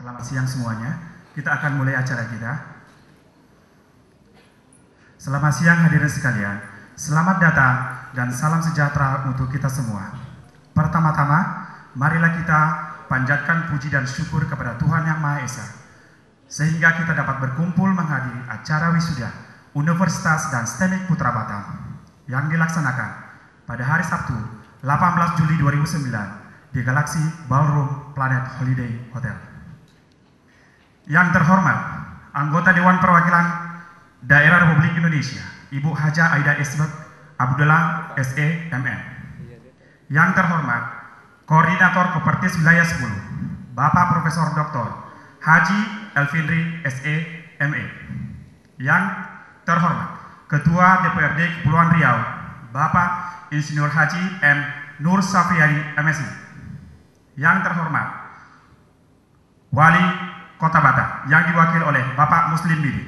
Selamat siang semuanya. Kita akan mulai acara kita. Selamat siang hadirin sekalian. Selamat datang dan salam sejahtera untuk kita semua. Pertama-tama, marilah kita panjatkan puji dan syukur kepada Tuhan Yang Maha Esa, sehingga kita dapat berkumpul menghadiri acara wisuda Universitas dan STEMIK Putra Batam yang dilaksanakan pada hari Sabtu 18 Juli 2009 di Galaxy Ballroom Planet Holiday Hotel. Yang terhormat, anggota Dewan Perwakilan Daerah Republik Indonesia, Ibu Haja Aida Isbek Abdullah SE MM. Yang terhormat, Koordinator Kopertis Wilayah 10, Bapak Profesor Dr. Haji Elvindri SE ME. Yang terhormat, Ketua DPRD Kepulauan Riau, Bapak Insinyur Haji M. Nur Safriadi MSI. Yang terhormat, Wali Kota Batam yang diwakili oleh Bapak Muslim Bidi.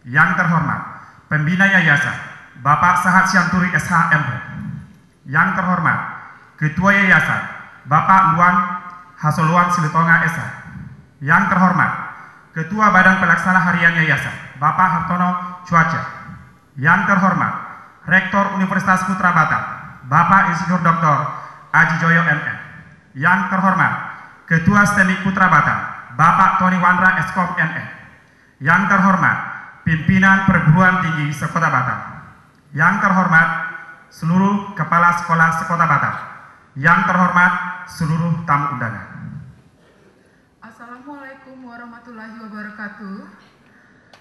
Yang terhormat, Pembina Yayasan Bapak Sahat Syanturi SH MH. Yang terhormat, Ketua Yayasan Bapak Luan Hasoluan Silitonga SH. Yang terhormat, Ketua Badan Pelaksana Harian Yayasan Bapak Hartono Cuaca. Yang terhormat, Rektor Universitas Putra Batam Bapak Insinyur Dr. Aji Joyo MM. Yang terhormat, Ketua STEMIK Putra Batam Bapak Tony Wandra Eskom NE. Yang terhormat, Pimpinan Perguruan Tinggi Sekota Batam. Yang terhormat, seluruh Kepala Sekolah Sekota Batam. Yang terhormat, seluruh tamu undangan. Assalamualaikum warahmatullahi wabarakatuh.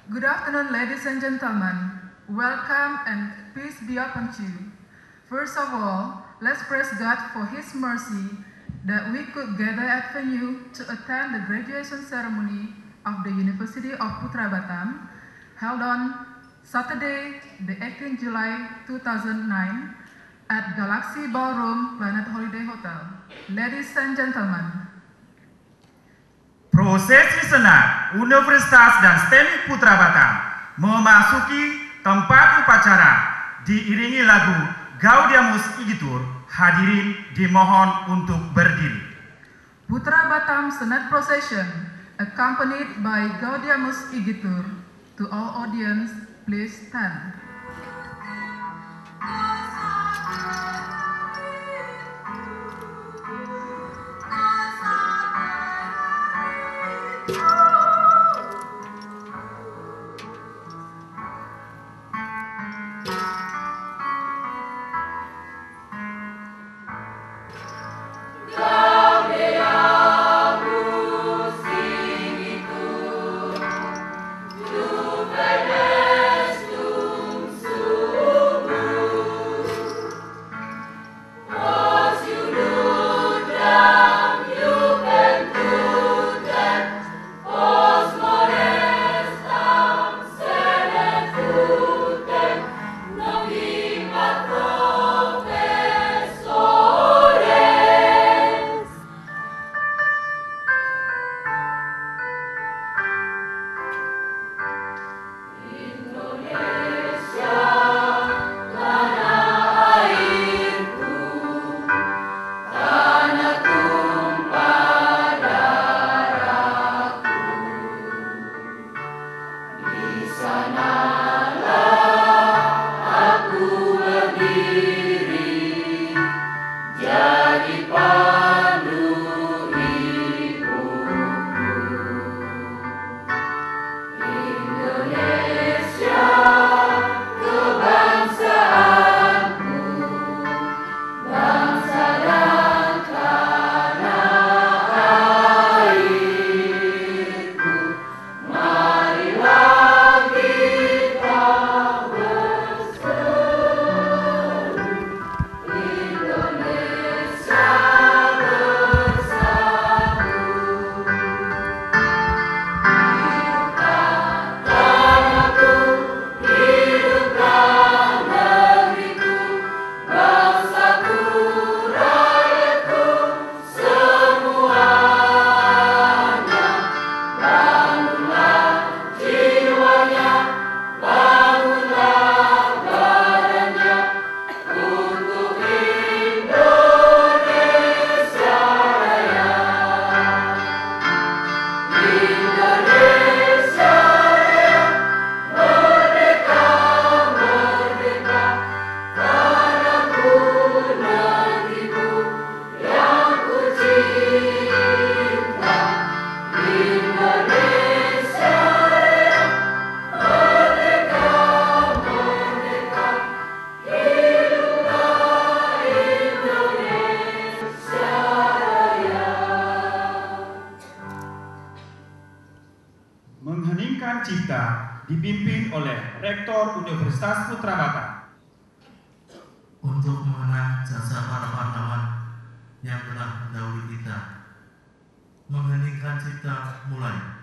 Good afternoon, ladies and gentlemen. Welcome and peace be upon you. First of all, let's praise God for His mercy that we could gather at venue to attend the graduation ceremony of the University of Putra Batam, held on Saturday, the 18th July 2009 at Galaxy Ballroom Planet Holiday Hotel. Ladies and gentlemen, prosesi senat Universitas dan STEMIK Putra Batam memasuki tempat upacara diiringi lagu Gaudiamus Igitur. Hadirin dimohon untuk berdiri. Putra Batam Senat Procession accompanied by Gaudiamus Igitur. To all audience, please stand. Tu dipimpin oleh Rektor Universitas Putra Bata. Untuk mengenang jasa para pahlawan yang telah mendahului kita, mengheningkan cipta mulai.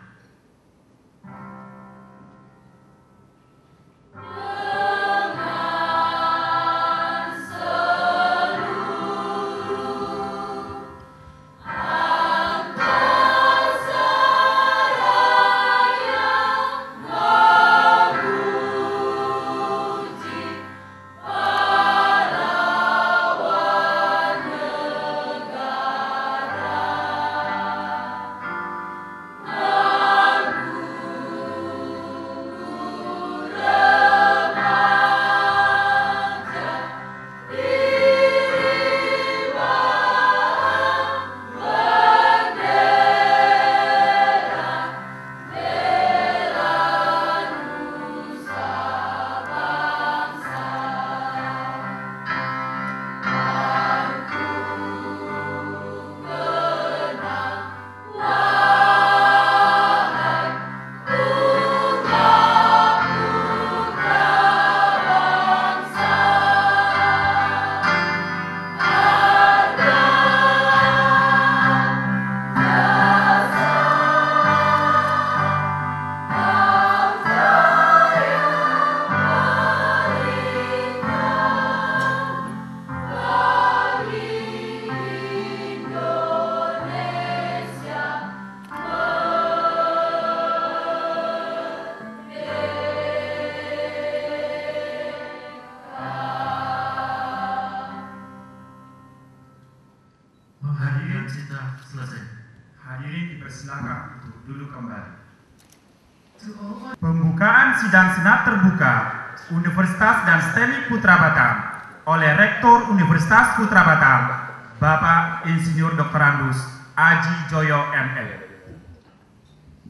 Hadirin dipersilakan untuk duduk kembali. Pembukaan sidang senat terbuka Universitas dan STEMI Putra Batam oleh Rektor Universitas Putra Batam, Bapak Insinyur Dr. Andus Aji Joyo ML.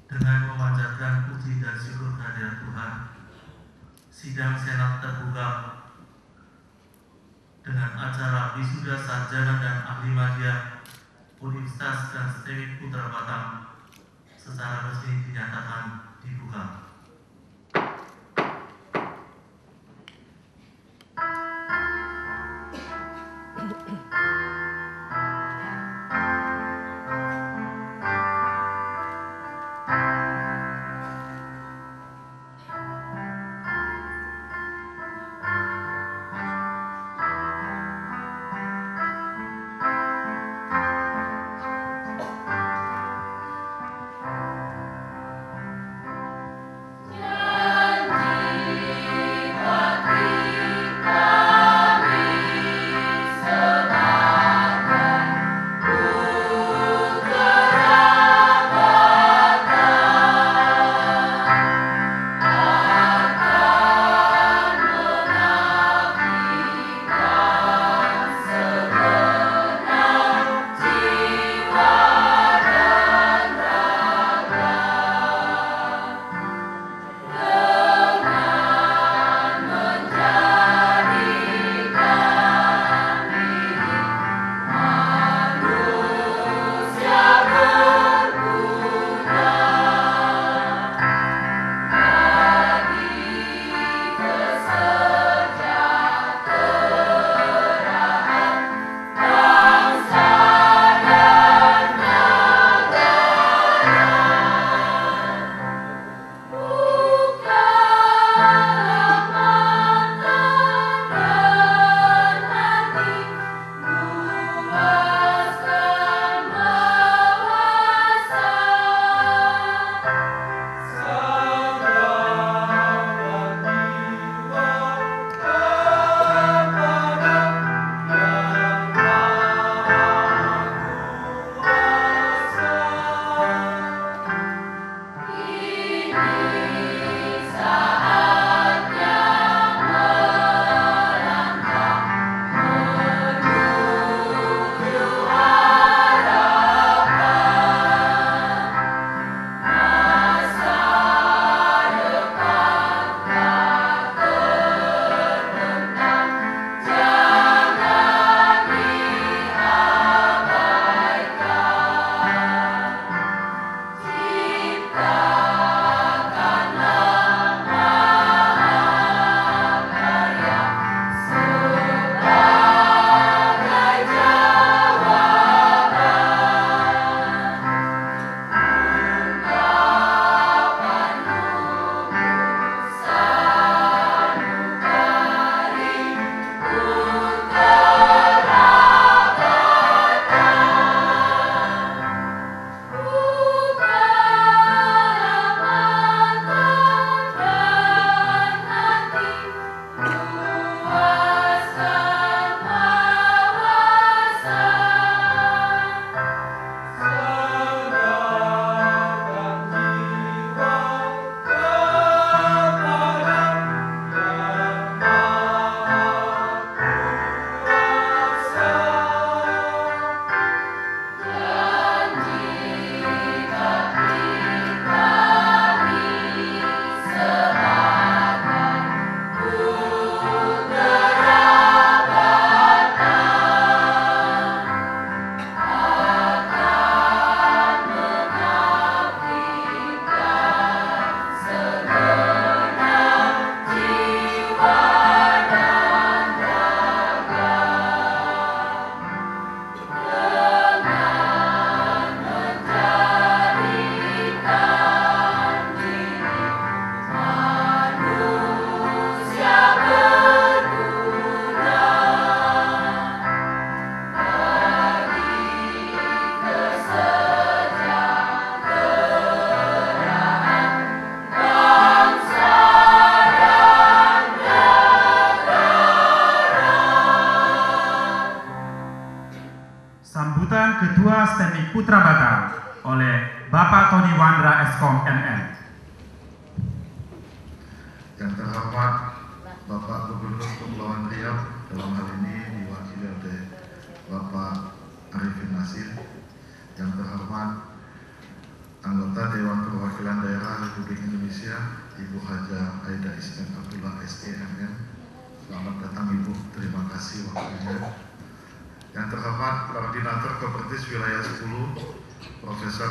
Dengan memanjatkan puji dan syukur kehadirat Tuhan, sidang senat terbuka dengan acara wisuda sarjana dan ahli media Universitas dan STEMI Putra Batam secara resmi dinyatakan dibuka. Ketua STEMI Putra Batam oleh Bapak Tony Wandra Eskom MM. Yang terhormat Bapak Gubernur Kepulauan Riau, dalam hal ini diwakili oleh Bapak Arifin Nasir. Yang terhormat anggota Dewan Perwakilan Daerah Republik Indonesia, Ibu Haja Aida Ismail Abdullah SEMM. Selamat datang Ibu, terima kasih waktunya. Yang terhormat Koordinator Kopertis Wilayah 10, Profesor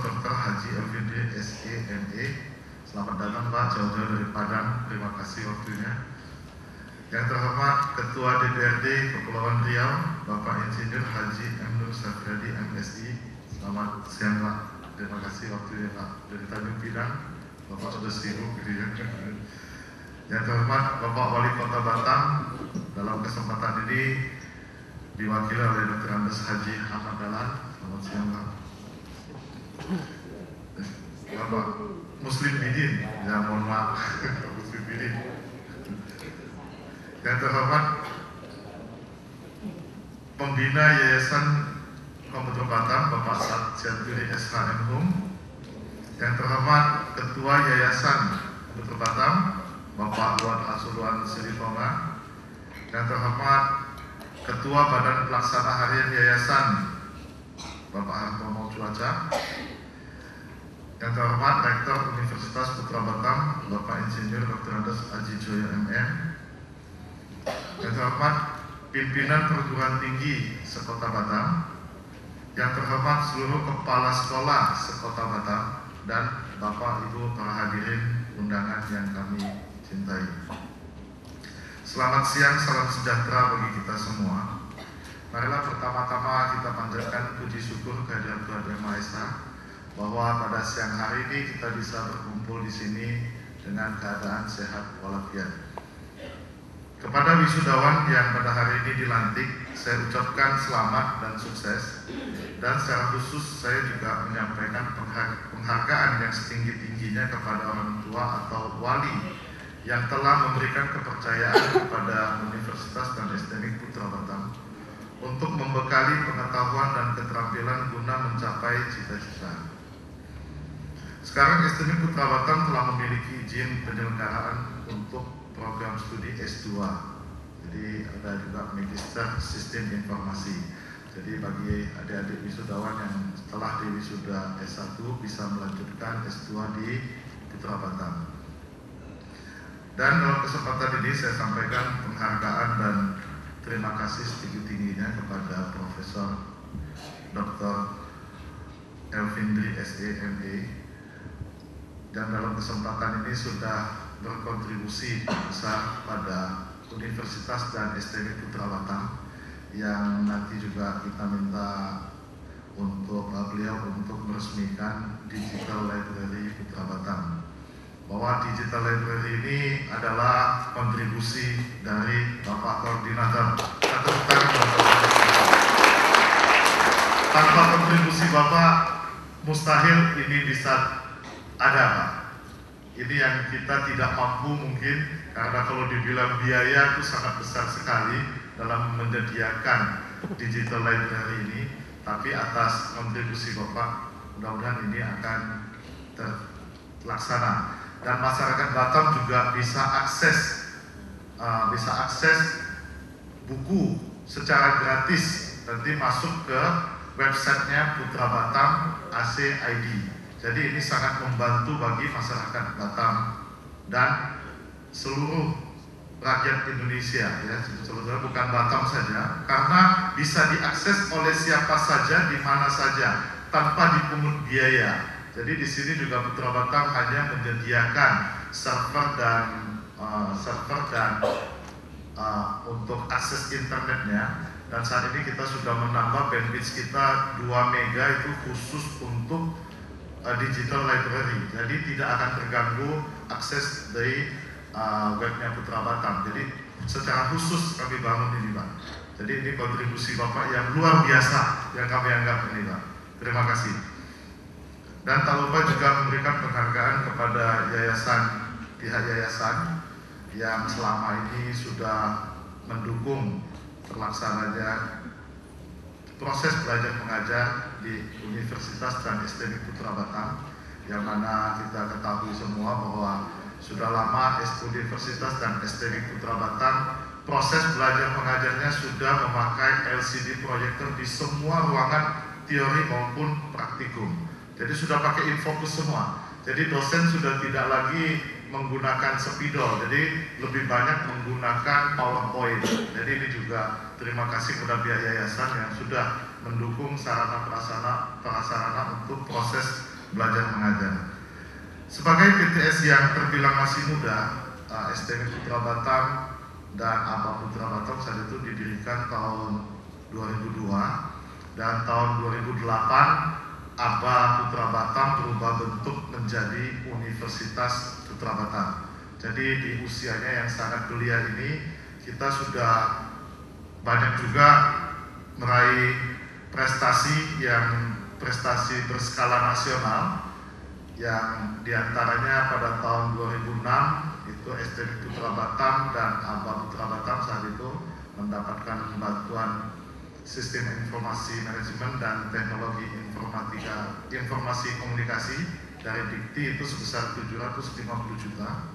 Dr. Haji Elvindri SEME. Selamat datang Pak, jauh-jauh dari Padang, terima kasih waktunya. Yang terhormat Ketua DPRD Kepulauan Riau, Bapak Insinyur Haji M. Nur Safredi MSI. Selamat siang Pak, terima kasih waktunya Pak. Dari Tanjung Pinang, Bapak sudah sibuk gitu ya. Yang terhormat Bapak Wali Kota Batam, dalam kesempatan ini diwakili oleh Dr. Andes Haji Ahmad Dahlan. Selamat siang Pak. Bapak Muslim Bidin, ya mohon maaf, Muslim Bidin. Yang terhormat Pembina Yayasan Komputer Batam, Bapak Satyatiri SHM. Yang terhormat Ketua Yayasan Komputer Batam, Bapak Luan Asuluan Silitonga. Yang terhormat Ketua Badan Pelaksana Harian Yayasan, Bapak Hartono Cuaca. Yang terhormat Rektor Universitas Putra Batam, Bapak Insinyur Dr. Andes Aji Joyo MM. Yang terhormat Pimpinan Perguruan Tinggi Sekota Batam. Yang terhormat seluruh kepala sekolah Sekota Batam dan Bapak Ibu para hadirin undangan yang kami cintai. Selamat siang, salam sejahtera bagi kita semua. Marilah pertama-tama kita panjatkan puji syukur kehadirat Tuhan Yang Maha Esa, bahwa pada siang hari ini kita bisa berkumpul di sini dengan keadaan sehat walafiat. Kepada wisudawan yang pada hari ini dilantik, saya ucapkan selamat dan sukses. Dan secara khusus saya juga menyampaikan penghargaan yang setinggi-tingginya kepada orang tua atau wali yang telah memberikan kepercayaan kepada Universitas dan STMI Putra Batam untuk membekali pengetahuan dan keterampilan guna mencapai cita-cita. Sekarang STMI Putra Batam telah memiliki izin penyelenggaraan untuk program studi S2. Jadi ada juga Magister Sistem Informasi. Jadi bagi adik-adik wisudawan yang setelah di wisuda S1 bisa melanjutkan S2 di Putra Batam. Dan dalam kesempatan ini saya sampaikan penghargaan dan terima kasih setinggi-tingginya kepada Profesor Dr. Elvindri SEME. Dan dalam kesempatan ini sudah berkontribusi besar pada Universitas dan STMI Putra Batam, yang nanti juga kita minta untuk beliau untuk meresmikan Digital Library Putra Batam. Bahwa Digital Library ini adalah kontribusi dari Bapak Koordinator. Tanpa kontribusi Bapak, mustahil ini bisa ada Pak. Ini yang kita tidak mampu mungkin, karena kalau dibilang biaya itu sangat besar sekali dalam menyediakan Digital Library ini. Tapi atas kontribusi Bapak, mudah-mudahan ini akan terlaksana. Dan masyarakat Batam juga bisa akses buku secara gratis. Nanti masuk ke websitenya Putra Batam AC.id. Jadi ini sangat membantu bagi masyarakat Batam dan seluruh rakyat Indonesia, ya, sebetulnya bukan Batam saja, karena bisa diakses oleh siapa saja di mana saja tanpa dipungut biaya. Jadi di sini juga Putra Batam hanya menyediakan server dan untuk akses internetnya. Dan saat ini kita sudah menambah bandwidth kita 2 mega itu khusus untuk Digital Library. Jadi tidak akan terganggu akses dari webnya Putra Batam. Jadi secara khusus kami bangun ini Pak. Jadi ini kontribusi Bapak yang luar biasa yang kami anggap ini Pak. Terima kasih. Dan tak lupa juga memberikan penghargaan kepada pihak yayasan yang selama ini sudah mendukung terlaksananya proses belajar mengajar di Universitas dan STMI Putra Batam, yang mana kita ketahui semua bahwa sudah lama Universitas dan STMI Putra Batam proses belajar mengajarnya sudah memakai LCD proyektor di semua ruangan teori maupun praktikum. Jadi sudah pakai infocus semua. Jadi dosen sudah tidak lagi menggunakan spidol, jadi lebih banyak menggunakan PowerPoint. Jadi ini juga terima kasih kepada pihak yayasan yang sudah mendukung sarana prasarana untuk proses belajar mengajar. Sebagai PTS yang terbilang masih muda, STMI Putra Batam dan ABA Putra Batam saat itu didirikan tahun 2002, dan tahun 2008 ABA Putra Batam berubah bentuk menjadi Universitas Putra Batam. Jadi di usianya yang sangat belia ini, kita sudah banyak juga meraih prestasi berskala nasional, yang diantaranya pada tahun 2006 itu STMI Putra Batam dan ABA Putra Batam saat itu mendapatkan bantuan Sistem Informasi Manajemen dan Teknologi Informasi Komunikasi dari Dikti itu sebesar 750 juta,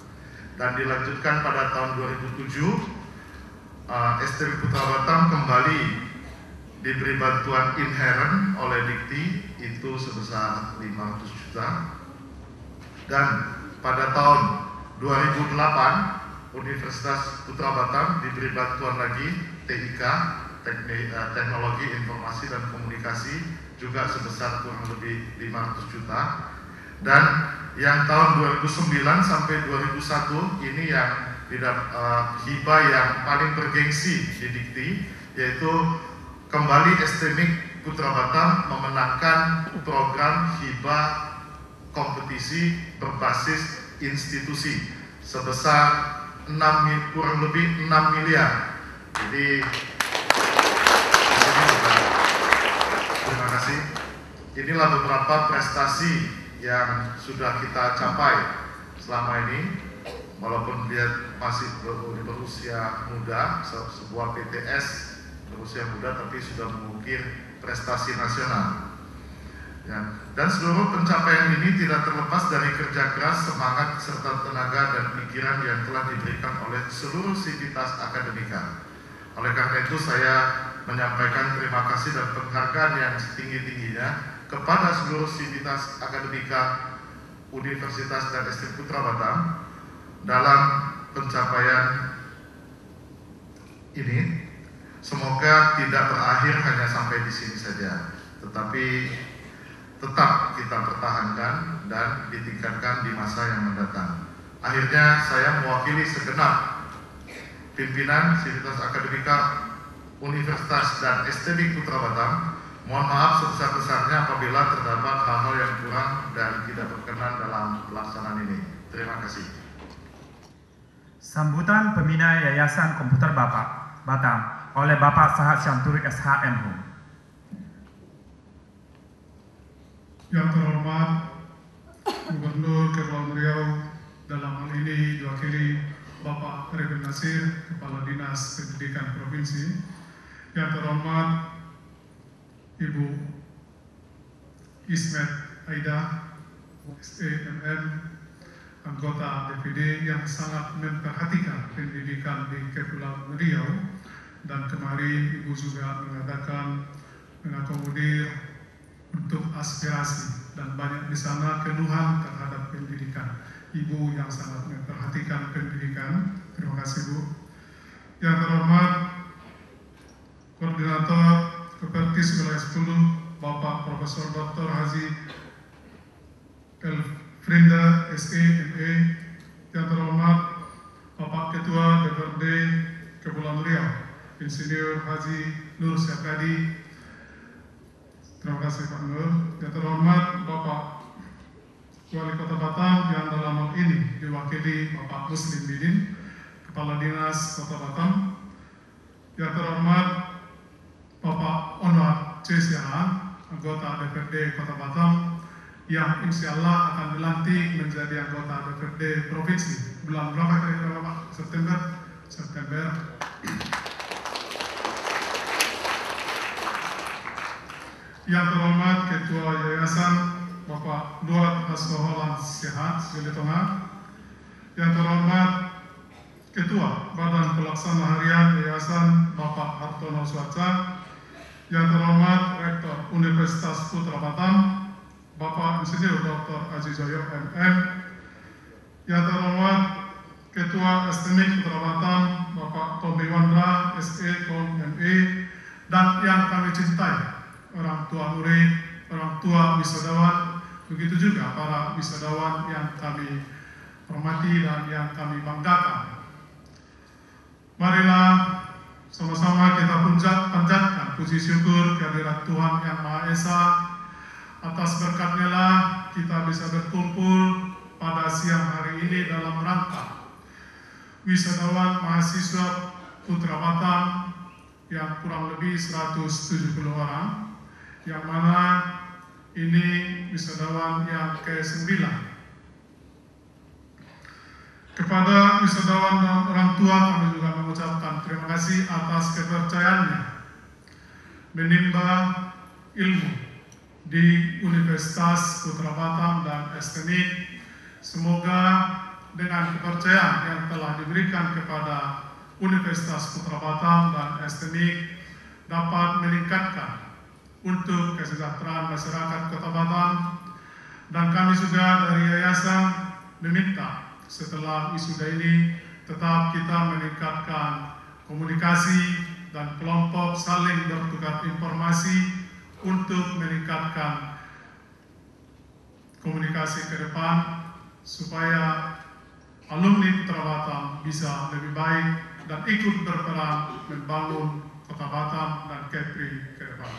dan dilanjutkan pada tahun 2007 STMI Putra Batam kembali diberi bantuan inherent oleh Dikti itu sebesar 500 juta, dan pada tahun 2008 Universitas Putra Batam diberi bantuan lagi TIK, Teknologi Informasi dan Komunikasi, juga sebesar kurang lebih 500 juta. Dan yang tahun 2009 sampai 2001 ini yang hibah yang paling bergengsi di Dikti, yaitu kembali STMI Putra Batam memenangkan program hibah kompetisi berbasis institusi sebesar kurang lebih 6 miliar. Jadi terima kasih. Inilah beberapa prestasi yang sudah kita capai selama ini, walaupun dia masih berusia muda, sebuah PTS berusia muda tapi sudah mengukir prestasi nasional. Dan seluruh pencapaian ini tidak terlepas dari kerja keras, semangat, serta tenaga dan pikiran yang telah diberikan oleh seluruh sivitas akademika. Oleh karena itu saya menyampaikan terima kasih dan penghargaan yang setinggi-tingginya kepada seluruh sivitas akademika Universitas dan STMI Putra Batam dalam pencapaian ini. Semoga tidak berakhir hanya sampai di sini saja, tetapi tetap kita pertahankan dan ditingkatkan di masa yang mendatang. Akhirnya saya mewakili segenap pimpinan sivitas akademika Universitas dan STMI Putra Batam, mohon maaf sebesar-besarnya apabila terdapat hal-hal yang kurang dan tidak berkenan dalam pelaksanaan ini. Terima kasih. Sambutan pembina Yayasan Komputer Batam oleh Bapak Sahat Syanturik SHM. Yang terhormat Gubernur Kepulauan Riau, dalam hal ini diwakili Bapak Rebel Nasir, Kepala Dinas Pendidikan Provinsi. Yang terhormat Ibu Ismet Aida, SEMM, anggota DPD yang sangat memperhatikan pendidikan di Kepulauan Riau, dan kemarin Ibu juga mengakomodir untuk aspirasi, dan banyak di sana keluhan terhadap pendidikan. Ibu yang sangat memperhatikan pendidikan. Terima kasih, Bu. Yang terhormat Koordinator Kepertis Wilayah 10, Bapak Profesor Dr. Haji Elfrinda SEMA. Yang terhormat Bapak Ketua DPRD Kepulauan Riau, Insinyur Haji Nur Syakadi. Terima kasih Pak Nur. Yang terhormat Bapak Wali Kota Batam yang dalam hal ini diwakili Bapak Muslim Bidin, Kepala Dinas Kota Batam. Yang terhormat Bapak Onwar C. Siahaan, anggota DPRD Kota Batam, yang insya Allah akan dilantik menjadi anggota DPRD Provinsi. Bulan berapa kira-kira Pak? September. Yang terhormat Ketua Yayasan Bapak Duat Asroholan Sehat Sili Tengah, yang terhormat Ketua Badan Pelaksana Harian Yayasan Bapak Hartono Swatsa, yang terhormat Rektor Universitas Putra Batam Bapak Insinyur Dr. Azizoyo MM, yang terhormat Ketua STMIK Putra Batam Bapak Tommy Wandra SE Kom ME, dan yang kami cintai orang tua murid, orang tua wisadawan, begitu juga para wisadawan yang kami hormati dan yang kami banggakan. Marilah sama-sama kita panjatkan puji syukur kehadirat Tuhan Yang Maha Esa. Atas berkat-Nya lah kita bisa berkumpul pada siang hari ini dalam rangka wisadawan mahasiswa Putra Batam yang kurang lebih 170 orang, yang mana ini wisadawan yang ke-9. Kepada wisadawan dan orang tua kami juga mengucapkan terima kasih atas kepercayaannya menimba ilmu di Universitas Putra Batam dan STMIK. Semoga dengan kepercayaan yang telah diberikan kepada Universitas Putra Batam dan STMIK dapat meningkatkan untuk kesejahteraan masyarakat Kota Batam, dan kami juga dari yayasan meminta setelah wisuda ini tetap kita meningkatkan komunikasi dan kelompok saling bertukar informasi untuk meningkatkan komunikasi ke depan supaya alumni Putra Batam bisa lebih baik dan ikut berperan membangun Kota Batam dan Kepri ke depan.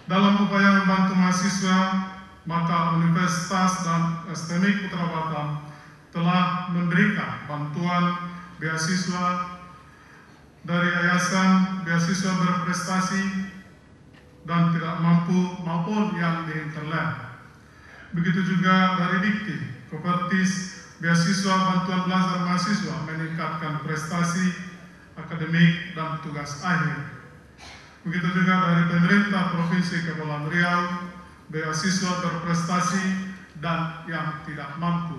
Dalam upaya membantu mahasiswa, maka Universitas dan STMIK Putra Batam telah memberikan bantuan beasiswa dari Yayasan Beasiswa Berprestasi dan Tidak Mampu maupun yang di Interland. Begitu juga dari Dikti, Kopertis, beasiswa bantuan belajar mahasiswa meningkatkan prestasi akademik dan tugas akhir. Begitu juga dari pemerintah Provinsi Kepulauan Riau, beasiswa berprestasi dan yang tidak mampu.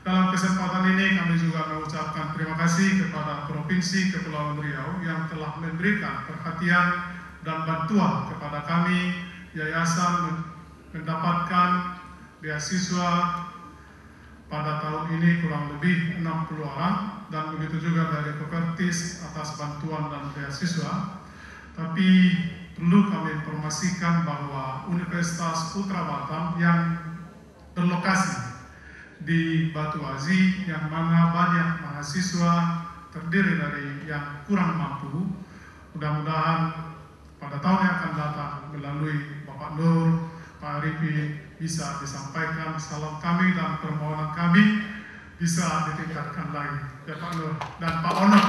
Dalam kesempatan ini kami juga mengucapkan terima kasih kepada Provinsi Kepulauan Riau yang telah memberikan perhatian dan bantuan kepada kami. Yayasan mendapatkan beasiswa pada tahun ini kurang lebih 60 orang, dan begitu juga dari Kopertis atas bantuan dan beasiswa. Tapi perlu kami informasikan bahwa Universitas Putra Batam yang berlokasi di Batu Aji, yang mana banyak mahasiswa terdiri dari yang kurang mampu, mudah-mudahan pada tahun yang akan datang melalui Bapak Nur, Pak Arifin bisa disampaikan salam kami dan permohonan kami bisa ditingkatkan lagi. Ya Pak Nur dan Pak Onok,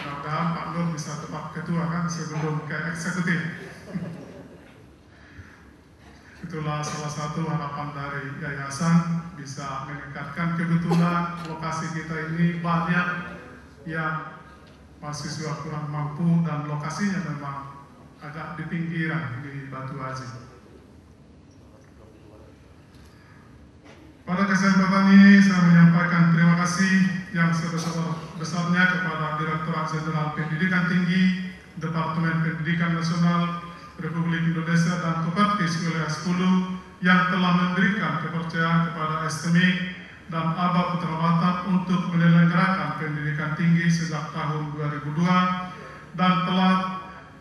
mudah-mudahan Pak Nur bisa tetap ketua kan sebelum ke eksekutif. Itulah salah satu harapan dari yayasan, bisa meningkatkan. Kebetulan lokasi kita ini banyak yang mahasiswa kurang mampu dan lokasinya memang agak di pinggiran di Batu Aji. Pada kesempatan ini saya menyampaikan terima kasih yang sebesar-besarnya kepada Direktorat Jenderal Pendidikan Tinggi, Departemen Pendidikan Nasional Republik Indonesia dan Kopertis Wilayah 10 yang telah memberikan kepercayaan kepada STMIK dan ABA Putra Batam untuk menyelenggarakan pendidikan tinggi sejak tahun 2002 dan telah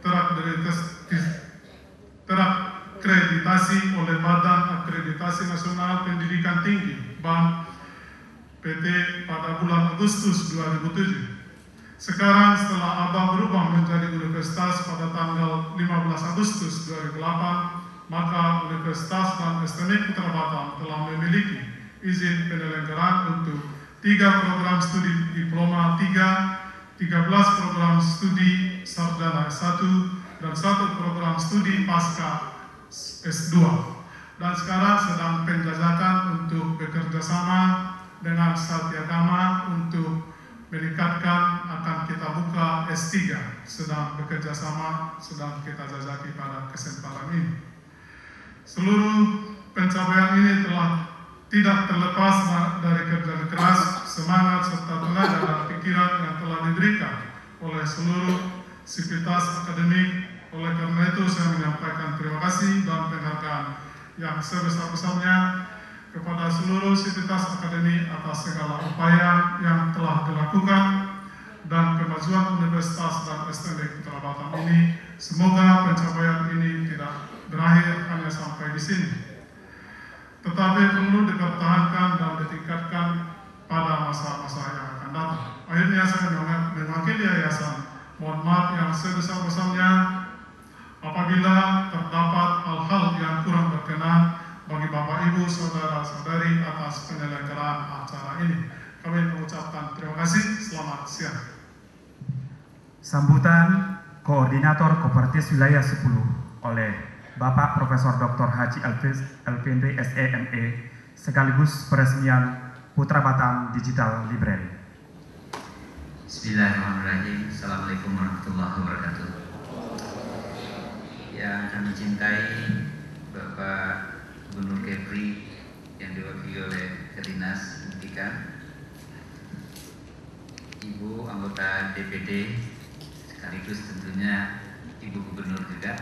terakreditasi oleh Badan Akreditasi Nasional Pendidikan Tinggi (BAN) PT pada bulan Agustus 2007. Sekarang setelah ABA berubah menjadi universitas pada tanggal 15 Agustus 2008, maka Universitas dan STMIK Putra Batam telah memiliki izin penyelenggaraan untuk 3 program studi diploma 3, 13 program studi sarjana S1, dan 1 program studi pasca S2. Dan sekarang sedang penjajakan untuk bekerja sama dengan Satyagama untuk meningkatkan akan kita buka S3, sedang bekerja sama, sedang kita jajaki pada kesempatan ini. Seluruh pencapaian ini telah tidak terlepas dari kerja keras, semangat, serta tenaga dan pikiran yang telah diberikan oleh seluruh sivitas akademik. Oleh karena itu, saya menyampaikan terima kasih dan penghargaan yang sebesar-besarnya kepada seluruh sivitas akademik atas segala upaya yang telah dilakukan dan kemajuan Universitas dan STM Putra Batam ini. Semoga pencapaian ini tidak berakhir hanya sampai di sini, tetapi perlu dipertahankan dan ditingkatkan pada masa-masa yang akan datang. Akhirnya saya mewakili yayasan mohon maaf yang sebesar-besarnya apabila terdapat hal-hal yang kurang berkenan bagi Bapak Ibu Saudara-saudari atas penyelenggaraan acara ini. Kami mengucapkan terima kasih. Selamat siang. Sambutan Koordinator Kopertis Wilayah 10 oleh Bapak Profesor Dr. Haji Alfendri SEME sekaligus peresmian Putra Batam Digital Library. Bismillahirrahmanirrahim. Assalamualaikum warahmatullahi wabarakatuh. Yang kami cintai Bapak Gubernur Kepri yang diwakili oleh Kedinas Pendidikan, Ibu anggota DPD sekaligus tentunya Ibu Gubernur juga,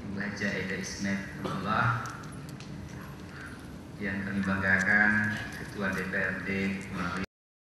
Ibu Haja Aida Ismet-Allah, yang kami banggakan Ketua DPRD